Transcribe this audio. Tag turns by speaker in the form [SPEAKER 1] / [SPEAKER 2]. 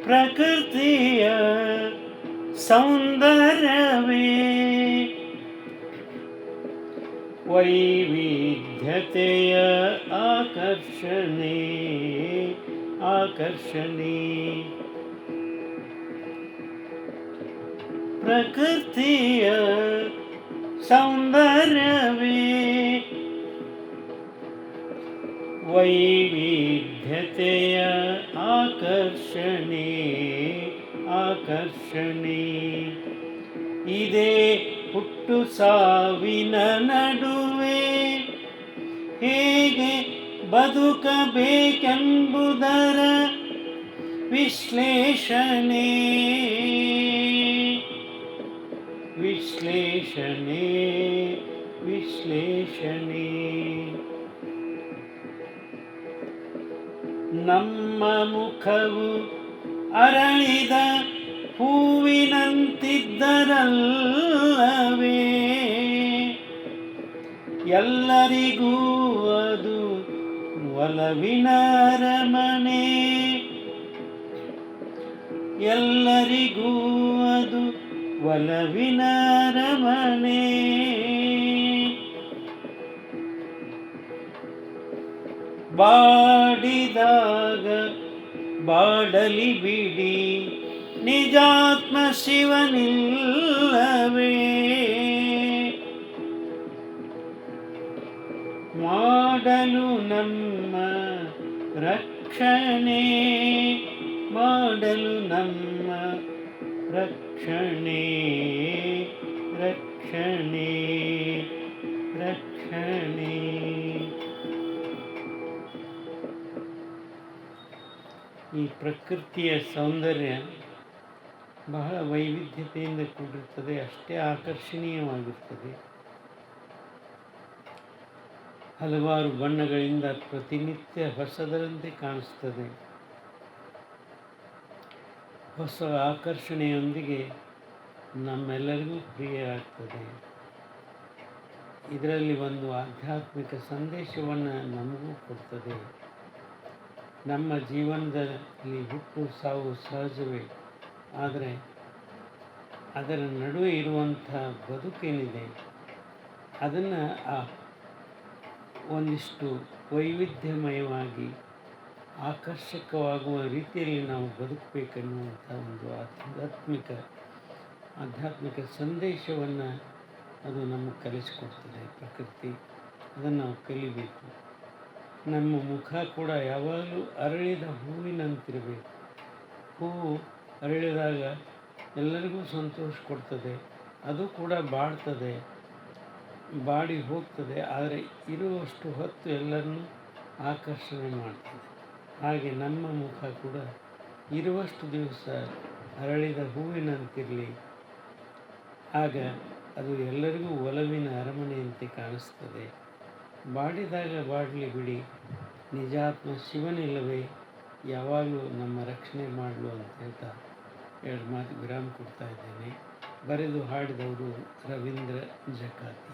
[SPEAKER 1] ಪ್ರಕೃತಿಯ ಸೌಂದರ್ಯವೇ ವೈವಿಧ್ಯತೆಯ ಆಕರ್ಷಣೆ ಪ್ರಕೃತಿಯ ಸೌಂದರ್ಯವೇ ವೈವಿಧ್ಯತೆಯ ಆಕರ್ಷಣೆ ಇದೇ ಹುಟ್ಟು ಸಾವಿನ ನಡುವೆ ಹೇಗೆ ಬದುಕಬೇಕೆಂಬುದರ ವಿಶ್ಲೇಷಣೆ ನಮ್ಮ ಮುಖವು ಅರಳಿದ ಹೂವಿನಂತಿದ್ದರಲ್ಲವೇ ಎಲ್ಲರಿಗೂ ಅದು ಒಲವಿನ ಅರಮನೆ ಎಲ್ಲರಿಗೂ ಅದು ಒಲವಿನ ಅರಮನೆ ಬಾಡಿದಾಗ ಬಾಡಲಿ ಬಿಡಿ ನಿಜಾತ್ಮ ಶಿವನಿಲ್ಲವೇ ಮಾಡಲು ನಮ್ಮ ರಕ್ಷಣೆ ಈ ಪ್ರಕೃತಿಯ ಸೌಂದರ್ಯ ಬಹಳ ವೈವಿಧ್ಯತೆಯಿಂದ ಕೂಡಿರುತ್ತದೆ, ಅಷ್ಟೇ ಆಕರ್ಷಣೀಯವಾಗಿರ್ತದೆ. ಹಲವಾರು ಬಣ್ಣಗಳಿಂದ ಪ್ರತಿನಿತ್ಯ ಹೊಸದರಂತೆ ಕಾಣಿಸ್ತದೆ. ಹೊಸ ಆಕರ್ಷಣೆಯೊಂದಿಗೆ ನಮ್ಮೆಲ್ಲರಿಗೂ ಪ್ರಿಯ ಆಗ್ತದೆ. ಇದರಲ್ಲಿ ಒಂದು ಆಧ್ಯಾತ್ಮಿಕ ಸಂದೇಶವನ್ನು ನಮಗೂ ಕೊಡ್ತದೆ. ನಮ್ಮ ಜೀವನದಲ್ಲಿ ಹುಟ್ಟು ಸಾವು ಸಹಜವೇ, ಆದರೆ ಅದರ ನಡುವೆ ಇರುವಂಥ ಬದುಕೇನಿದೆ ಅದನ್ನು ಒಂದಿಷ್ಟು ವೈವಿಧ್ಯಮಯವಾಗಿ ಆಕರ್ಷಕವಾಗುವ ರೀತಿಯಲ್ಲಿ ನಾವು ಬದುಕಬೇಕೆನ್ನುವಂಥ ಒಂದು ಆಧ್ಯಾತ್ಮಿಕ ಸಂದೇಶವನ್ನು ಅದು ನಮಗೆ ಕಲಿಸಿಕೊಡ್ತದೆ ಪ್ರಕೃತಿ. ಅದನ್ನು ನಾವು ಕಲಿಬೇಕು. ನಮ್ಮ ಮುಖ ಕೂಡ ಯಾವಾಗಲೂ ಅರಳಿದ ಹೂವಿನಂತಿರಬೇಕು. ಹೂವು ಅರಳಿದಾಗ ಎಲ್ಲರಿಗೂ ಸಂತೋಷ ಕೊಡ್ತದೆ, ಅದು ಕೂಡ ಬಾಡಿ ಹೋಗ್ತದೆ, ಆದರೆ ಇರುವಷ್ಟು ಹೊತ್ತು ಎಲ್ಲರನ್ನೂ ಆಕರ್ಷಣೆ ಮಾಡ್ತದೆ. ಹಾಗೆ ನಮ್ಮ ಮುಖ ಕೂಡ ಇರುವಷ್ಟು ದಿವಸ ಅರಳಿದ ಹೂವಿನಂತಿರಲಿ, ಆಗ ಅದು ಎಲ್ಲರಿಗೂ ಒಲವಿನ ಅರಮನೆಯಂತೆ ಕಾಣಿಸ್ತದೆ. ಬಾಡಿದಾಗ ಬಾಡಲಿ ಬಿಡಿ, ನಿಜಾತ್ಮ ಶಿವನಿಲ್ಲವೇ ಯಾವಾಗಲೂ ನಮ್ಮ ರಕ್ಷಣೆ ಮಾಡಲು ಅಂತ ಹೇಳ್ತಾ 2 ಮಾತು ವಿರಾಮ ಕೊಡ್ತಾ ಇದ್ದೇನೆ. ಬರೆದು ಹಾಡಿದವರು ರವೀಂದ್ರ ಜಕಾತಿ.